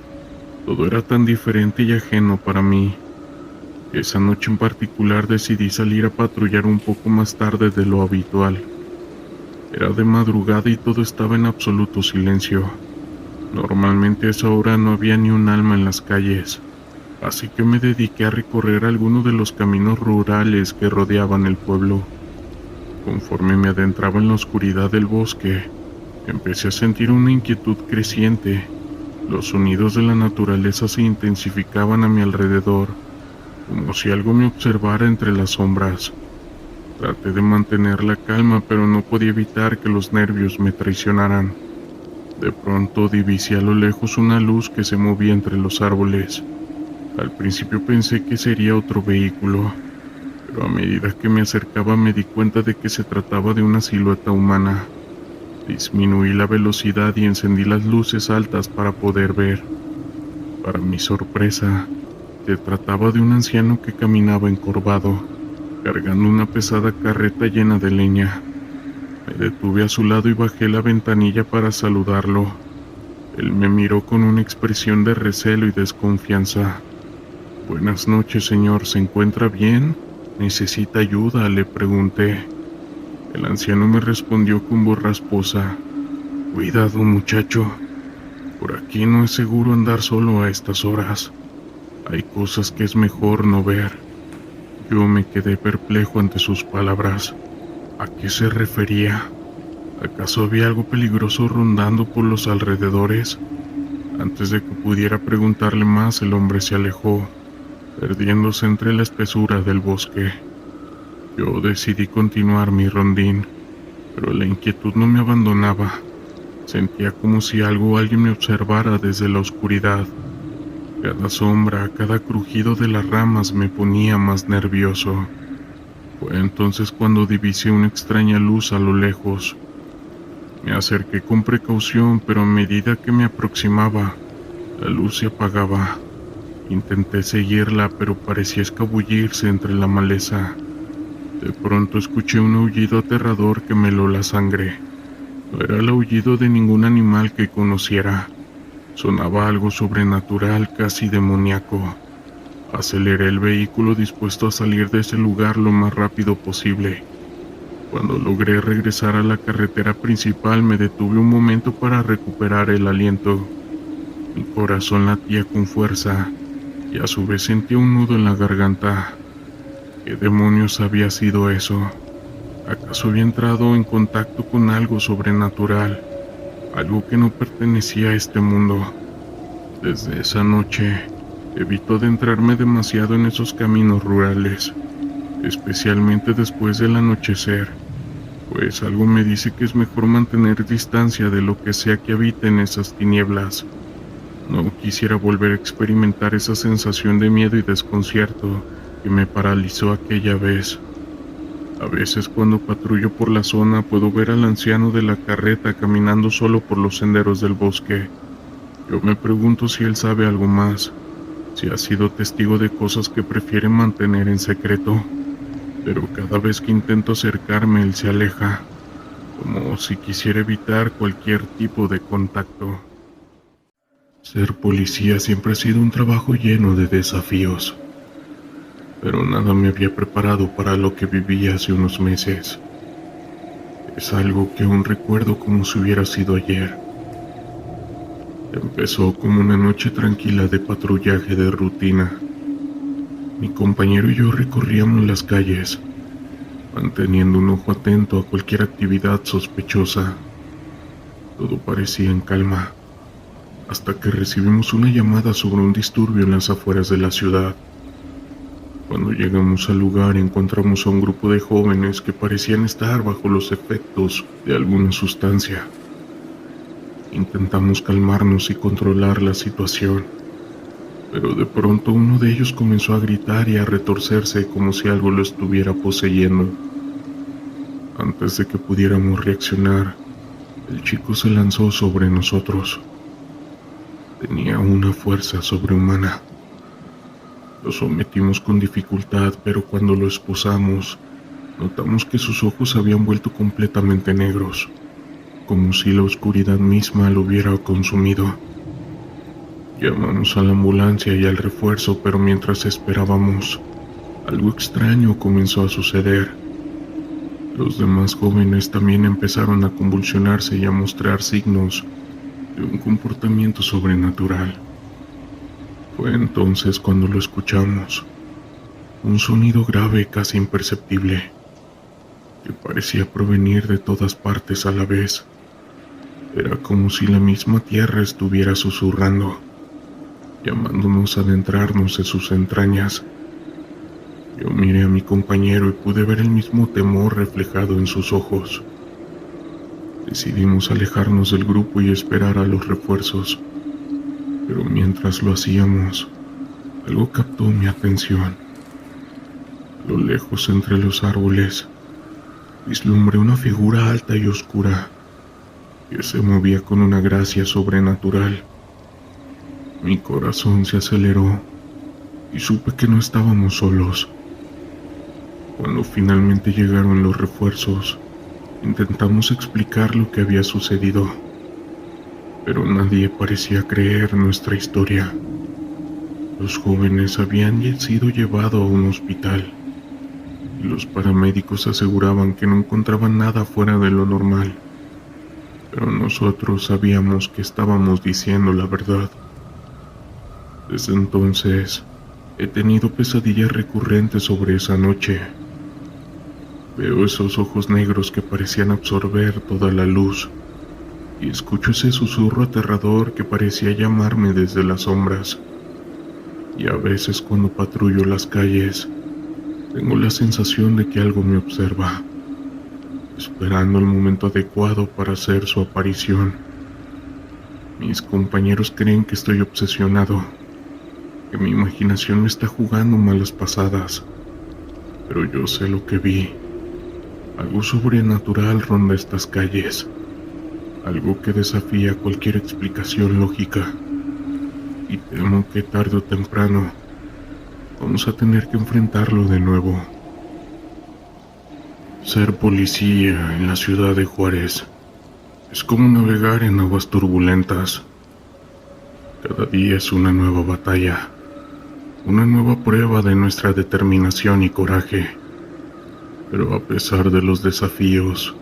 todo era tan diferente y ajeno para mí. Esa noche en particular decidí salir a patrullar un poco más tarde de lo habitual. Era de madrugada y todo estaba en absoluto silencio. Normalmente a esa hora no había ni un alma en las calles, así que me dediqué a recorrer algunos de los caminos rurales que rodeaban el pueblo. Conforme me adentraba en la oscuridad del bosque, empecé a sentir una inquietud creciente. Los sonidos de la naturaleza se intensificaban a mi alrededor, como si algo me observara entre las sombras. Traté de mantener la calma, pero no podía evitar que los nervios me traicionaran. De pronto divisé a lo lejos una luz que se movía entre los árboles. Al principio pensé que sería otro vehículo, pero a medida que me acercaba me di cuenta de que se trataba de una silueta humana. Disminuí la velocidad y encendí las luces altas para poder ver. Para mi sorpresa, se trataba de un anciano que caminaba encorvado, cargando una pesada carreta llena de leña. Me detuve a su lado y bajé la ventanilla para saludarlo. Él me miró con una expresión de recelo y desconfianza. «Buenas noches, señor. ¿Se encuentra bien? ¿Necesita ayuda?», le pregunté. El anciano me respondió con voz rasposa. «Cuidado, muchacho. Por aquí no es seguro andar solo a estas horas. Hay cosas que es mejor no ver». Yo me quedé perplejo ante sus palabras. ¿A qué se refería? ¿Acaso había algo peligroso rondando por los alrededores? Antes de que pudiera preguntarle más, el hombre se alejó, perdiéndose entre la espesura del bosque. Yo decidí continuar mi rondín, pero la inquietud no me abandonaba. Sentía como si algo o alguien me observara desde la oscuridad. Cada sombra, cada crujido de las ramas me ponía más nervioso. Fue entonces cuando divisé una extraña luz a lo lejos. Me acerqué con precaución, pero a medida que me aproximaba, la luz se apagaba. Intenté seguirla, pero parecía escabullirse entre la maleza. De pronto escuché un aullido aterrador que me heló la sangre. No era el aullido de ningún animal que conociera. Sonaba algo sobrenatural, casi demoníaco. Aceleré el vehículo dispuesto a salir de ese lugar lo más rápido posible. Cuando logré regresar a la carretera principal me detuve un momento para recuperar el aliento. Mi corazón latía con fuerza y a su vez sentía un nudo en la garganta. ¿Qué demonios había sido eso? ¿Acaso había entrado en contacto con algo sobrenatural? Algo que no pertenecía a este mundo. Desde esa noche, evito adentrarme demasiado en esos caminos rurales, especialmente después del anochecer, pues algo me dice que es mejor mantener distancia de lo que sea que habite en esas tinieblas. No quisiera volver a experimentar esa sensación de miedo y desconcierto que me paralizó aquella vez. A veces cuando patrullo por la zona puedo ver al anciano de la carreta caminando solo por los senderos del bosque. Yo me pregunto si él sabe algo más, si ha sido testigo de cosas que prefiere mantener en secreto. Pero cada vez que intento acercarme él se aleja, como si quisiera evitar cualquier tipo de contacto. Ser policía siempre ha sido un trabajo lleno de desafíos, pero nada me había preparado para lo que viví hace unos meses. Es algo que aún recuerdo como si hubiera sido ayer. Empezó como una noche tranquila de patrullaje de rutina. Mi compañero y yo recorríamos las calles, manteniendo un ojo atento a cualquier actividad sospechosa. Todo parecía en calma, hasta que recibimos una llamada sobre un disturbio en las afueras de la ciudad. Cuando llegamos al lugar encontramos a un grupo de jóvenes que parecían estar bajo los efectos de alguna sustancia. Intentamos calmarnos y controlar la situación, pero de pronto uno de ellos comenzó a gritar y a retorcerse como si algo lo estuviera poseyendo. Antes de que pudiéramos reaccionar, el chico se lanzó sobre nosotros. Tenía una fuerza sobrehumana. Lo sometimos con dificultad, pero cuando lo esposamos, notamos que sus ojos se habían vuelto completamente negros, como si la oscuridad misma lo hubiera consumido. Llamamos a la ambulancia y al refuerzo, pero mientras esperábamos, algo extraño comenzó a suceder. Los demás jóvenes también empezaron a convulsionarse y a mostrar signos de un comportamiento sobrenatural. Fue entonces cuando lo escuchamos, un sonido grave casi imperceptible, que parecía provenir de todas partes a la vez. Era como si la misma tierra estuviera susurrando, llamándonos a adentrarnos en sus entrañas. Yo miré a mi compañero y pude ver el mismo temor reflejado en sus ojos. Decidimos alejarnos del grupo y esperar a los refuerzos. Pero mientras lo hacíamos, algo captó mi atención. A lo lejos, entre los árboles, vislumbré una figura alta y oscura que se movía con una gracia sobrenatural. Mi corazón se aceleró y supe que no estábamos solos. Cuando finalmente llegaron los refuerzos, intentamos explicar lo que había sucedido, pero nadie parecía creer nuestra historia. Los jóvenes habían sido llevados a un hospital y los paramédicos aseguraban que no encontraban nada fuera de lo normal, pero nosotros sabíamos que estábamos diciendo la verdad. Desde entonces, he tenido pesadillas recurrentes sobre esa noche. Veo esos ojos negros que parecían absorber toda la luz, y escucho ese susurro aterrador que parecía llamarme desde las sombras. Y a veces cuando patrullo las calles, tengo la sensación de que algo me observa, esperando el momento adecuado para hacer su aparición. Mis compañeros creen que estoy obsesionado, que mi imaginación me está jugando malas pasadas, pero yo sé lo que vi. Algo sobrenatural ronda estas calles, algo que desafía cualquier explicación lógica, y temo que tarde o temprano vamos a tener que enfrentarlo de nuevo. Ser policía en la ciudad de Juárez es como navegar en aguas turbulentas. Cada día es una nueva batalla, una nueva prueba de nuestra determinación y coraje. Pero a pesar de los desafíos,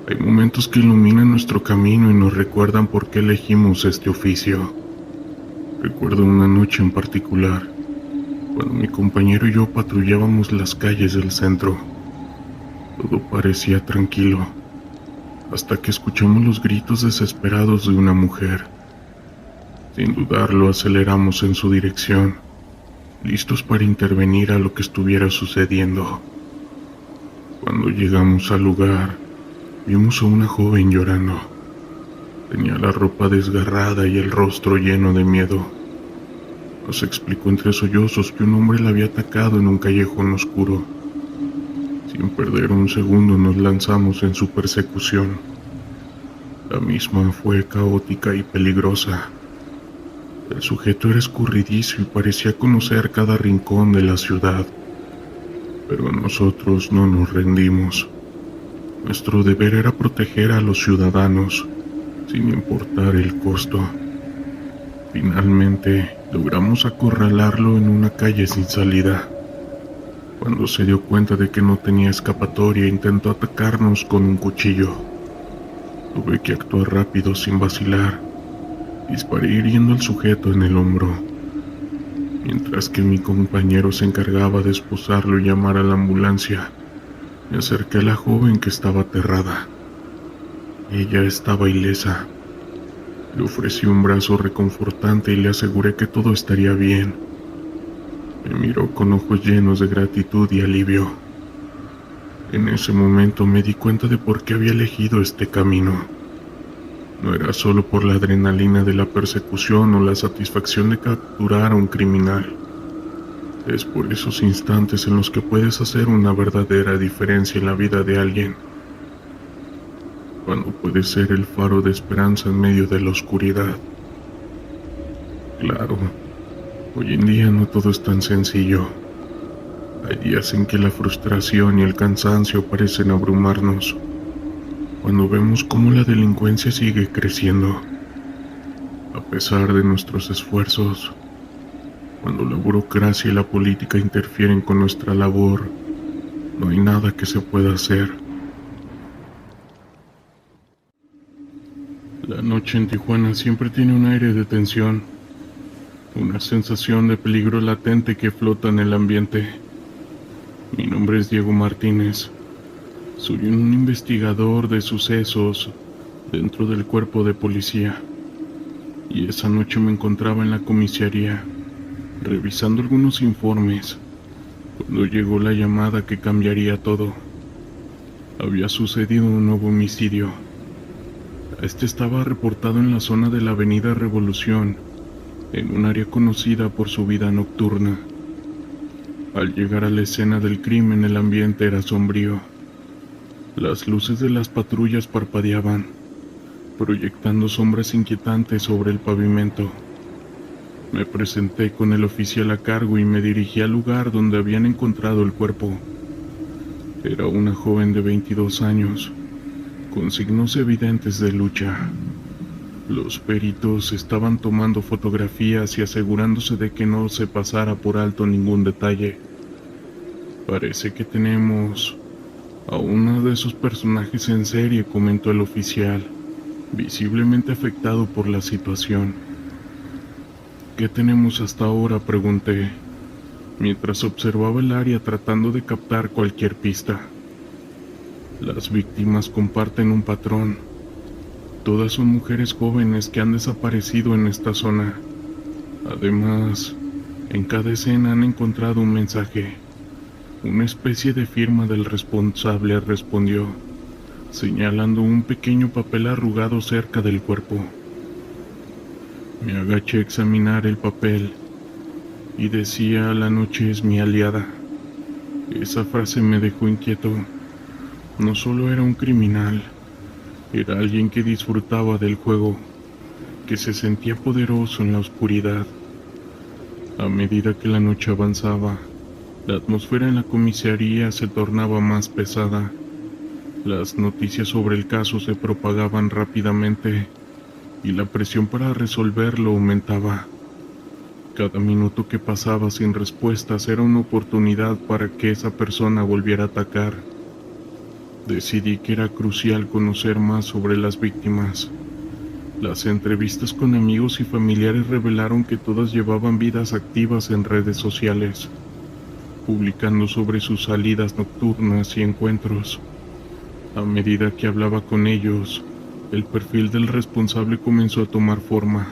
hay momentos que iluminan nuestro camino y nos recuerdan por qué elegimos este oficio. Recuerdo una noche en particular, cuando mi compañero y yo patrullábamos las calles del centro. Todo parecía tranquilo, hasta que escuchamos los gritos desesperados de una mujer. Sin dudarlo, aceleramos en su dirección, listos para intervenir a lo que estuviera sucediendo. Cuando llegamos al lugar, vimos a una joven llorando. Tenía la ropa desgarrada y el rostro lleno de miedo. Nos explicó entre sollozos que un hombre la había atacado en un callejón oscuro. Sin perder un segundo nos lanzamos en su persecución. La misma fue caótica y peligrosa. El sujeto era escurridizo y parecía conocer cada rincón de la ciudad. Pero nosotros no nos rendimos. Nuestro deber era proteger a los ciudadanos, sin importar el costo. Finalmente, logramos acorralarlo en una calle sin salida. Cuando se dio cuenta de que no tenía escapatoria, intentó atacarnos con un cuchillo. Tuve que actuar rápido sin vacilar. Disparé hiriendo al sujeto en el hombro, mientras que mi compañero se encargaba de esposarlo y llamar a la ambulancia. Me acerqué a la joven que estaba aterrada. Ella estaba ilesa. Le ofrecí un brazo reconfortante y le aseguré que todo estaría bien. Me miró con ojos llenos de gratitud y alivio. En ese momento me di cuenta de por qué había elegido este camino. No era solo por la adrenalina de la persecución o la satisfacción de capturar a un criminal. Es por esos instantes en los que puedes hacer una verdadera diferencia en la vida de alguien. Cuando puedes ser el faro de esperanza en medio de la oscuridad. Claro, hoy en día no todo es tan sencillo. Hay días en que la frustración y el cansancio parecen abrumarnos. Cuando vemos cómo la delincuencia sigue creciendo, a pesar de nuestros esfuerzos. Cuando la burocracia y la política interfieren con nuestra labor, no hay nada que se pueda hacer. La noche en Tijuana siempre tiene un aire de tensión, una sensación de peligro latente que flota en el ambiente. Mi nombre es Diego Martínez. Soy un investigador de sucesos dentro del cuerpo de policía. Y esa noche me encontraba en la comisaría, revisando algunos informes, cuando llegó la llamada que cambiaría todo. Había sucedido un nuevo homicidio. Este estaba reportado en la zona de la Avenida Revolución, en un área conocida por su vida nocturna. Al llegar a la escena del crimen, el ambiente era sombrío. Las luces de las patrullas parpadeaban, proyectando sombras inquietantes sobre el pavimento. Me presenté con el oficial a cargo y me dirigí al lugar donde habían encontrado el cuerpo. Era una joven de 22 años, con signos evidentes de lucha. Los peritos estaban tomando fotografías y asegurándose de que no se pasara por alto ningún detalle. Parece que tenemos a uno de esos personajes en serie, comentó el oficial, visiblemente afectado por la situación. ¿Qué tenemos hasta ahora?, pregunté, mientras observaba el área tratando de captar cualquier pista. Las víctimas comparten un patrón. Todas son mujeres jóvenes que han desaparecido en esta zona. Además, en cada escena han encontrado un mensaje. Una especie de firma del responsable, respondió, señalando un pequeño papel arrugado cerca del cuerpo. Me agaché a examinar el papel y decía: la noche es mi aliada. Esa frase me dejó inquieto. No solo era un criminal, era alguien que disfrutaba del juego, que se sentía poderoso en la oscuridad. A medida que la noche avanzaba, la atmósfera en la comisaría se tornaba más pesada. Las noticias sobre el caso se propagaban rápidamente y la presión para resolverlo aumentaba. Cada minuto que pasaba sin respuestas era una oportunidad para que esa persona volviera a atacar. Decidí que era crucial conocer más sobre las víctimas. Las entrevistas con amigos y familiares revelaron que todas llevaban vidas activas en redes sociales, publicando sobre sus salidas nocturnas y encuentros. A medida que hablaba con ellos, el perfil del responsable comenzó a tomar forma.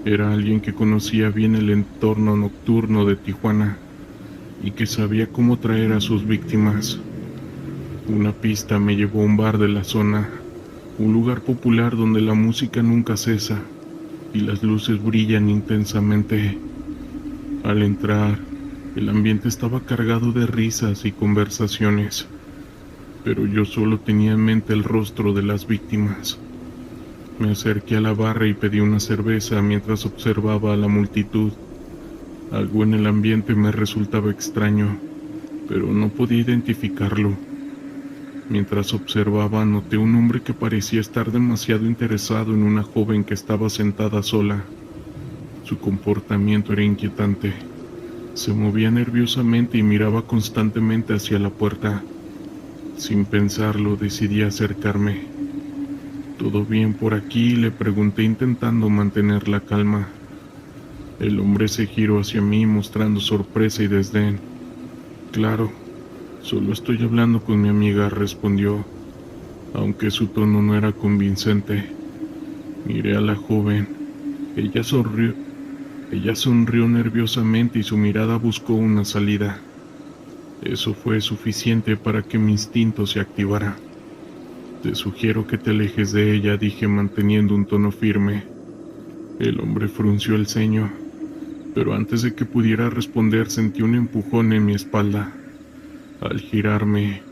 Era alguien que conocía bien el entorno nocturno de Tijuana y que sabía cómo traer a sus víctimas. Una pista me llevó a un bar de la zona, un lugar popular donde la música nunca cesa y las luces brillan intensamente. Al entrar, el ambiente estaba cargado de risas y conversaciones, pero yo solo tenía en mente el rostro de las víctimas. Me acerqué a la barra y pedí una cerveza mientras observaba a la multitud. Algo en el ambiente me resultaba extraño, pero no podía identificarlo. Mientras observaba, noté un hombre que parecía estar demasiado interesado en una joven que estaba sentada sola. Su comportamiento era inquietante. Se movía nerviosamente y miraba constantemente hacia la puerta. Sin pensarlo, decidí acercarme. ¿Todo bien por aquí?, le pregunté intentando mantener la calma. El hombre se giró hacia mí mostrando sorpresa y desdén. Claro, solo estoy hablando con mi amiga, respondió, aunque su tono no era convincente. Miré a la joven. Ella sonrió. Ella sonrió nerviosamente y su mirada buscó una salida. Eso fue suficiente para que mi instinto se activara. Te sugiero que te alejes de ella, dije manteniendo un tono firme. El hombre frunció el ceño, pero antes de que pudiera responder sentí un empujón en mi espalda. Al girarme,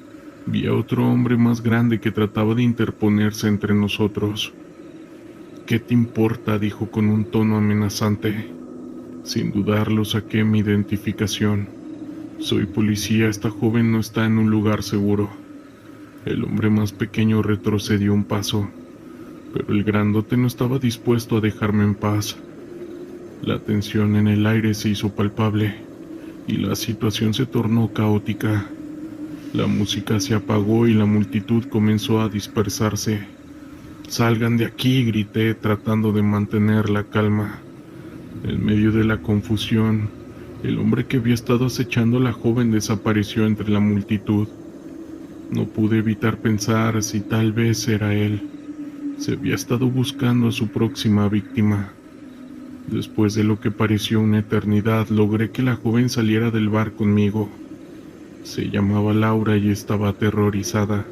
vi a otro hombre más grande que trataba de interponerse entre nosotros. ¿Qué te importa?, dijo con un tono amenazante. Sin dudarlo saqué mi identificación. Soy policía, esta joven no está en un lugar seguro. El hombre más pequeño retrocedió un paso, pero el grandote no estaba dispuesto a dejarme en paz. La tensión en el aire se hizo palpable, y la situación se tornó caótica. La música se apagó y la multitud comenzó a dispersarse. «¡Salgan de aquí!», grité tratando de mantener la calma. En medio de la confusión, el hombre que había estado acechando a la joven desapareció entre la multitud. No pude evitar pensar si tal vez era él. Se había estado buscando a su próxima víctima. Después de lo que pareció una eternidad, logré que la joven saliera del bar conmigo. Se llamaba Laura y estaba aterrorizada.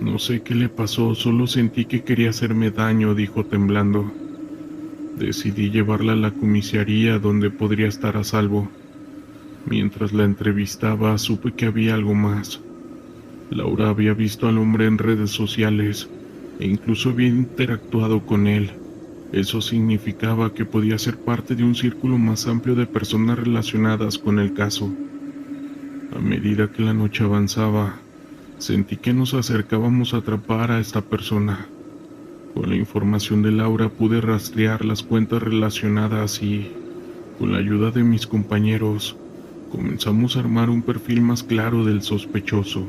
No sé qué le pasó, solo sentí que quería hacerme daño, dijo temblando. Decidí llevarla a la comisaría donde podría estar a salvo. Mientras la entrevistaba, supe que había algo más. Laura había visto al hombre en redes sociales e incluso había interactuado con él. Eso significaba que podía ser parte de un círculo más amplio de personas relacionadas con el caso. A medida que la noche avanzaba, sentí que nos acercábamos a atrapar a esta persona. Con la información de Laura pude rastrear las cuentas relacionadas y, con la ayuda de mis compañeros, comenzamos a armar un perfil más claro del sospechoso.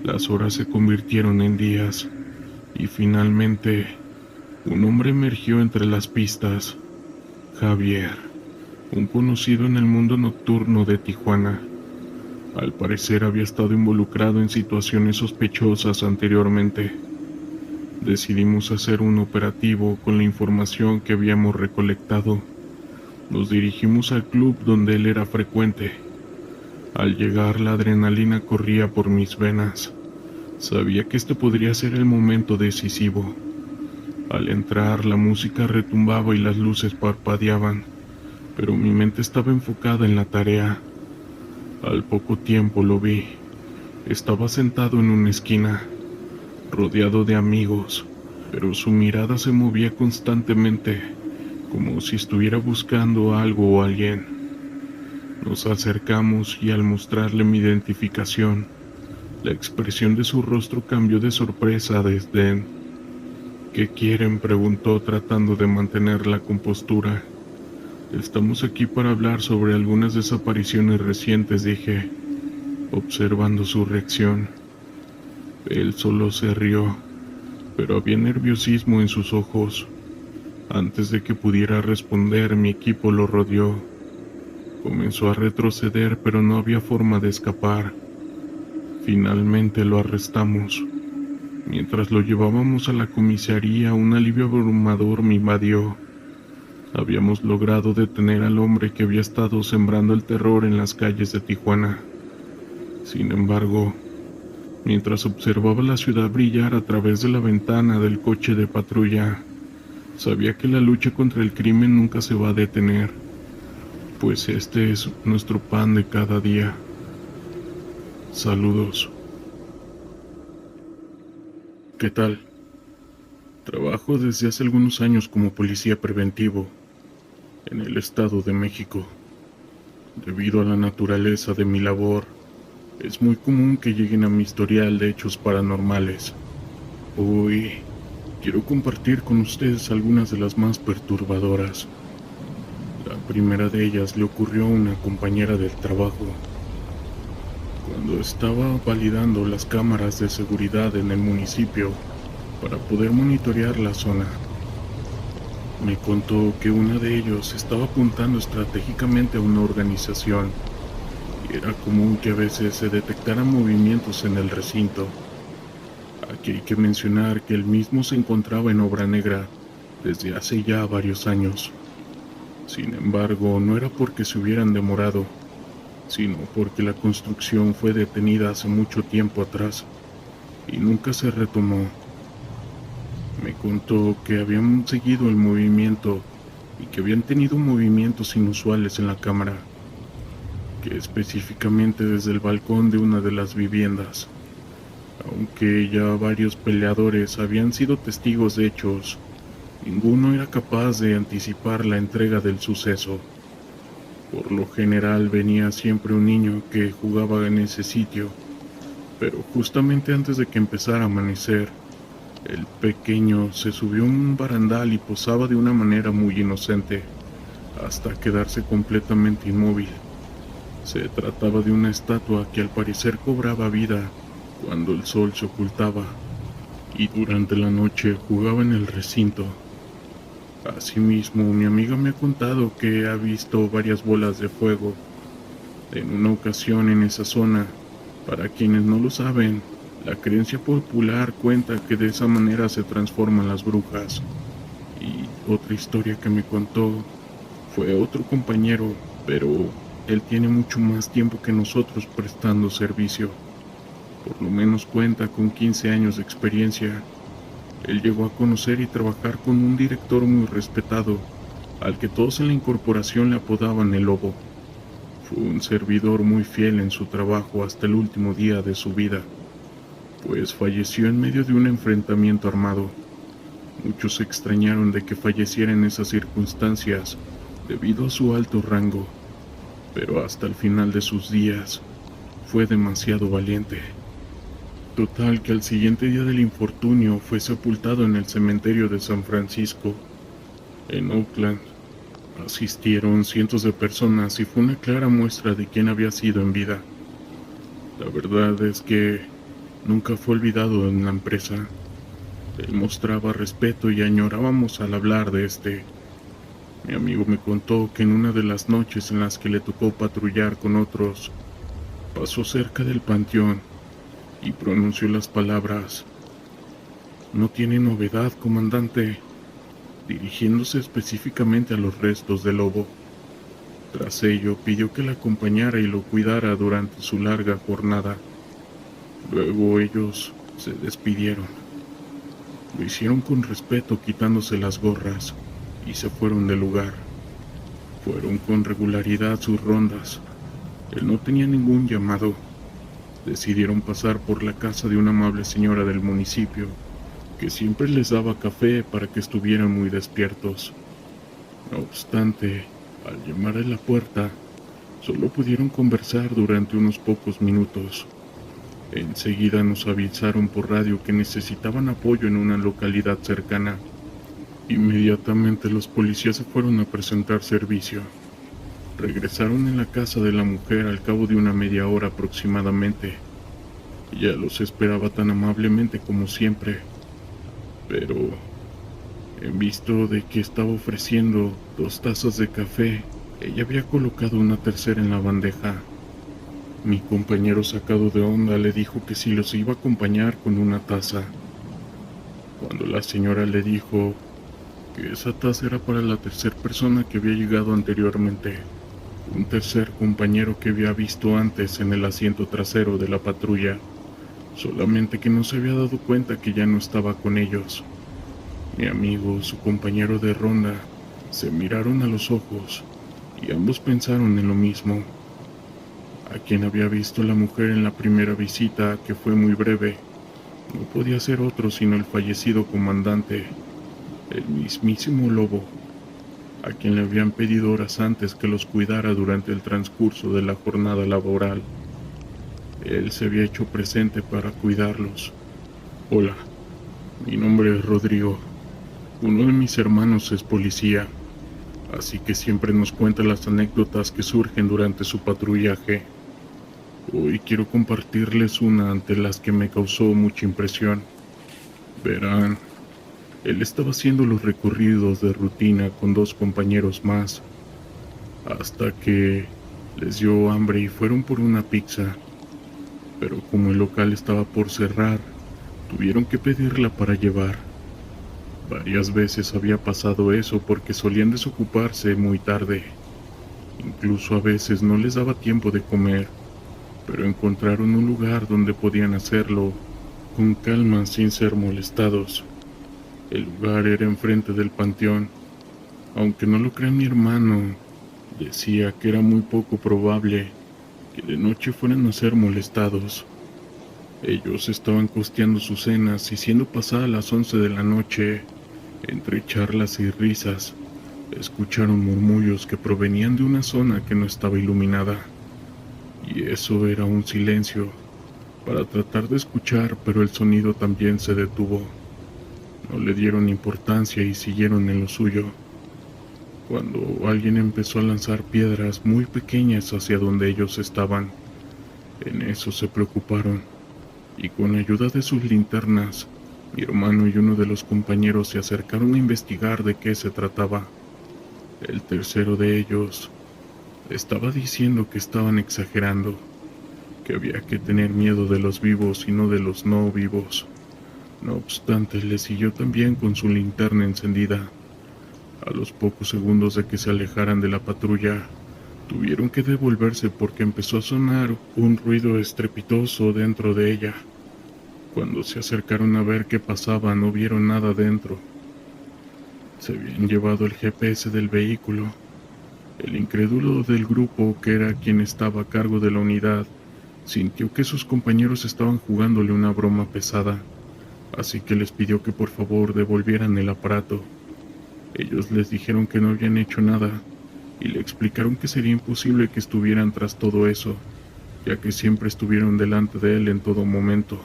Las horas se convirtieron en días, y finalmente, un hombre emergió entre las pistas. Javier, un conocido en el mundo nocturno de Tijuana. Al parecer había estado involucrado en situaciones sospechosas anteriormente. Decidimos hacer un operativo con la información que habíamos recolectado. Nos dirigimos al club donde él era frecuente. Al llegar, la adrenalina corría por mis venas. Sabía que este podría ser el momento decisivo. Al entrar, la música retumbaba y las luces parpadeaban, pero mi mente estaba enfocada en la tarea. Al poco tiempo lo vi. Estaba sentado en una esquina, rodeado de amigos, pero su mirada se movía constantemente, como si estuviera buscando algo o alguien. Nos acercamos y al mostrarle mi identificación, la expresión de su rostro cambió de sorpresa a desdén. «¿Qué quieren?», preguntó tratando de mantener la compostura. «Estamos aquí para hablar sobre algunas desapariciones recientes», dije, observando su reacción. Él solo se rió, pero había nerviosismo en sus ojos. Antes de que pudiera responder, mi equipo lo rodeó. Comenzó a retroceder, pero no había forma de escapar. Finalmente lo arrestamos. Mientras lo llevábamos a la comisaría, un alivio abrumador me invadió. Habíamos logrado detener al hombre que había estado sembrando el terror en las calles de Tijuana. Sin embargo, mientras observaba la ciudad brillar a través de la ventana del coche de patrulla, sabía que la lucha contra el crimen nunca se va a detener, pues este es nuestro pan de cada día. Saludos. ¿Qué tal? Trabajo desde hace algunos años como policía preventivo en el Estado de México. Debido a la naturaleza de mi labor, es muy común que lleguen a mi historial de hechos paranormales. Hoy quiero compartir con ustedes algunas de las más perturbadoras. La primera de ellas le ocurrió a una compañera del trabajo. Cuando estaba validando las cámaras de seguridad en el municipio para poder monitorear la zona, me contó que una de ellos estaba apuntando estratégicamente a una organización y era común que a veces se detectaran movimientos en el recinto. Aquí hay que mencionar que el mismo se encontraba en obra negra desde hace ya varios años. Sin embargo, no era porque se hubieran demorado, sino porque la construcción fue detenida hace mucho tiempo atrás y nunca se retomó. Me contó que habían seguido el movimiento y que habían tenido movimientos inusuales en la cámara, que específicamente desde el balcón de una de las viviendas. Aunque ya varios peleadores habían sido testigos de hechos, ninguno era capaz de anticipar la entrega del suceso. Por lo general venía siempre un niño que jugaba en ese sitio, pero justamente antes de que empezara a amanecer, el pequeño se subió a un barandal y posaba de una manera muy inocente, hasta quedarse completamente inmóvil. Se trataba de una estatua que al parecer cobraba vida cuando el sol se ocultaba, y durante la noche jugaba en el recinto. Asimismo, mi amiga me ha contado que ha visto varias bolas de fuego en una ocasión en esa zona. Para quienes no lo saben, la creencia popular cuenta que de esa manera se transforman las brujas. Y otra historia que me contó fue otro compañero, pero él tiene mucho más tiempo que nosotros prestando servicio. Por lo menos cuenta con 15 años de experiencia. Él llegó a conocer y trabajar con un director muy respetado, al que todos en la incorporación le apodaban el Lobo. Fue un servidor muy fiel en su trabajo hasta el último día de su vida, pues falleció en medio de un enfrentamiento armado. Muchos se extrañaron de que falleciera en esas circunstancias debido a su alto rango, pero hasta el final de sus días fue demasiado valiente. Total que al siguiente día del infortunio fue sepultado en el cementerio de San Francisco, en Oakland. Asistieron cientos de personas y fue una clara muestra de quién había sido en vida. La verdad es que nunca fue olvidado en la empresa. Él mostraba respeto y añorábamos al hablar de este. Mi amigo me contó que en una de las noches en las que le tocó patrullar con otros, pasó cerca del panteón y pronunció las palabras: "No tiene novedad, comandante", dirigiéndose específicamente a los restos del lobo. Tras ello, pidió que la acompañara y lo cuidara durante su larga jornada. Luego ellos se despidieron. Lo hicieron con respeto, quitándose las gorras, y se fueron del lugar. Fueron con regularidad sus rondas. Él no tenía ningún llamado. Decidieron pasar por la casa de una amable señora del municipio, que siempre les daba café para que estuvieran muy despiertos. No obstante, al llamar a la puerta, solo pudieron conversar durante unos pocos minutos. Enseguida nos avisaron por radio que necesitaban apoyo en una localidad cercana. Inmediatamente los policías se fueron a presentar servicio. Regresaron en la casa de la mujer al cabo de una media hora aproximadamente. Ella los esperaba tan amablemente como siempre, pero en visto de que estaba ofreciendo 2 tazas de café, ella había colocado una tercera en la bandeja. Mi compañero, sacado de onda, le dijo que si los iba a acompañar con una taza. Cuando la señora le dijo que esa taza era para la tercera persona que había llegado anteriormente, un tercer compañero que había visto antes en el asiento trasero de la patrulla, solamente que no se había dado cuenta que ya no estaba con ellos. Mi amigo, su compañero de ronda, se miraron a los ojos y ambos pensaron en lo mismo. A quien había visto la mujer en la primera visita, que fue muy breve, no podía ser otro sino el fallecido comandante, el mismísimo Lobo, a quien le habían pedido horas antes que los cuidara durante el transcurso de la jornada laboral. Él se había hecho presente para cuidarlos. "Hola, mi nombre es Rodrigo. Uno de mis hermanos es policía. así que siempre nos cuenta las anécdotas que surgen durante su patrullaje. Hoy quiero compartirles una ante las que me causó mucha impresión. Verán, él estaba haciendo los recorridos de rutina con dos compañeros más, hasta que les dio hambre y fueron por una pizza, pero como el local estaba por cerrar, tuvieron que pedirla para llevar. Varias veces había pasado eso porque solían desocuparse muy tarde. Incluso a veces no les daba tiempo de comer, pero encontraron un lugar donde podían hacerlo con calma sin ser molestados. El lugar era enfrente del panteón. Aunque no lo crea mi hermano, decía que era muy poco probable que de noche fueran a ser molestados. Ellos estaban costeando sus cenas y siendo pasadas las 11 de la noche, entre charlas y risas, escucharon murmullos que provenían de una zona que no estaba iluminada. Y eso era un silencio para tratar de escuchar, pero el sonido también se detuvo. No le dieron importancia y siguieron en lo suyo, cuando alguien empezó a lanzar piedras muy pequeñas hacia donde ellos estaban. En eso se preocuparon, y con ayuda de sus linternas, mi hermano y uno de los compañeros se acercaron a investigar de qué se trataba. El tercero de ellos estaba diciendo que estaban exagerando, que había que tener miedo de los vivos y no de los no vivos. No obstante, le siguió también con su linterna encendida. A los pocos segundos de que se alejaran de la patrulla, tuvieron que devolverse porque empezó a sonar un ruido estrepitoso dentro de ella. Cuando se acercaron a ver qué pasaba, no vieron nada dentro. Se habían llevado el GPS del vehículo. El incrédulo del grupo, que era quien estaba a cargo de la unidad, sintió que sus compañeros estaban jugándole una broma pesada, así que les pidió que por favor devolvieran el aparato. Ellos les dijeron que no habían hecho nada, y le explicaron que sería imposible que estuvieran tras todo eso, ya que siempre estuvieron delante de él en todo momento.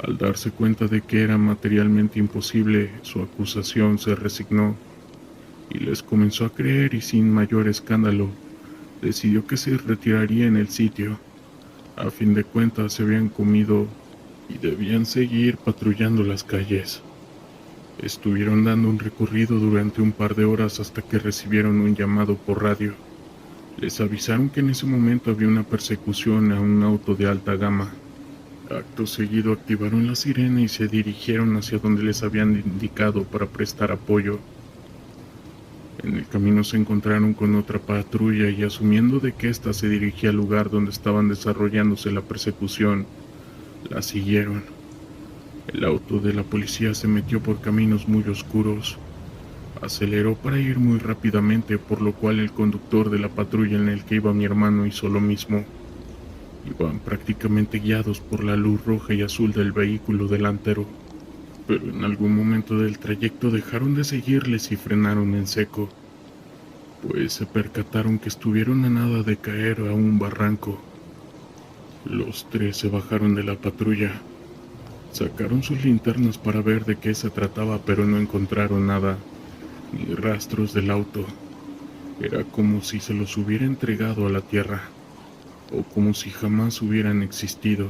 Al darse cuenta de que era materialmente imposible, su acusación se resignó, y les comenzó a creer y sin mayor escándalo, decidió que se retiraría en el sitio. A fin de cuentas se habían comido y debían seguir patrullando las calles. Estuvieron dando un recorrido durante un par de horas hasta que recibieron un llamado por radio. Les avisaron que en ese momento había una persecución a un auto de alta gama. Acto seguido activaron la sirena y se dirigieron hacia donde les habían indicado para prestar apoyo. En el camino se encontraron con otra patrulla y asumiendo de que ésta se dirigía al lugar donde estaban desarrollándose la persecución, la siguieron. El auto de la policía se metió por caminos muy oscuros. Aceleró para ir muy rápidamente, por lo cual el conductor de la patrulla en el que iba mi hermano hizo lo mismo. Iban prácticamente guiados por la luz roja y azul del vehículo delantero, pero en algún momento del trayecto dejaron de seguirles y frenaron en seco, pues se percataron que estuvieron a nada de caer a un barranco. Los tres se bajaron de la patrulla. Sacaron sus linternas para ver de qué se trataba, pero no encontraron nada, ni rastros del auto. Era como si se los hubiera entregado a la tierra, o como si jamás hubieran existido.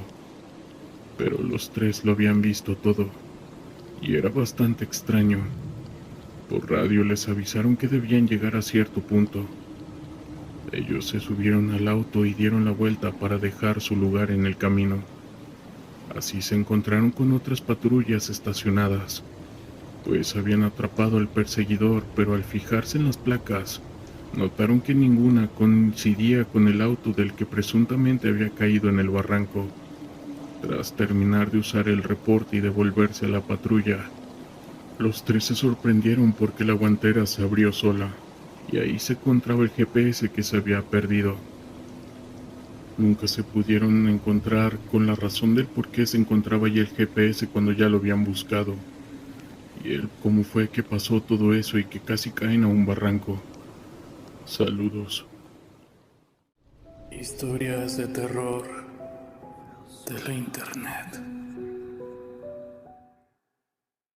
Pero los tres lo habían visto todo, y era bastante extraño. Por radio les avisaron que debían llegar a cierto punto. Ellos se subieron al auto y dieron la vuelta para dejar su lugar en el camino. Así se encontraron con otras patrullas estacionadas, pues habían atrapado al perseguidor, pero al fijarse en las placas, notaron que ninguna coincidía con el auto del que presuntamente había caído en el barranco. Tras terminar de usar el reporte y devolverse a la patrulla, los tres se sorprendieron porque la guantera se abrió sola, y ahí se encontraba el GPS que se había perdido. Nunca se pudieron encontrar con la razón del por qué se encontraba ahí el GPS cuando ya lo habían buscado, y el cómo fue que pasó todo eso y que casi caen a un barranco. Saludos. Historias de terror de la internet.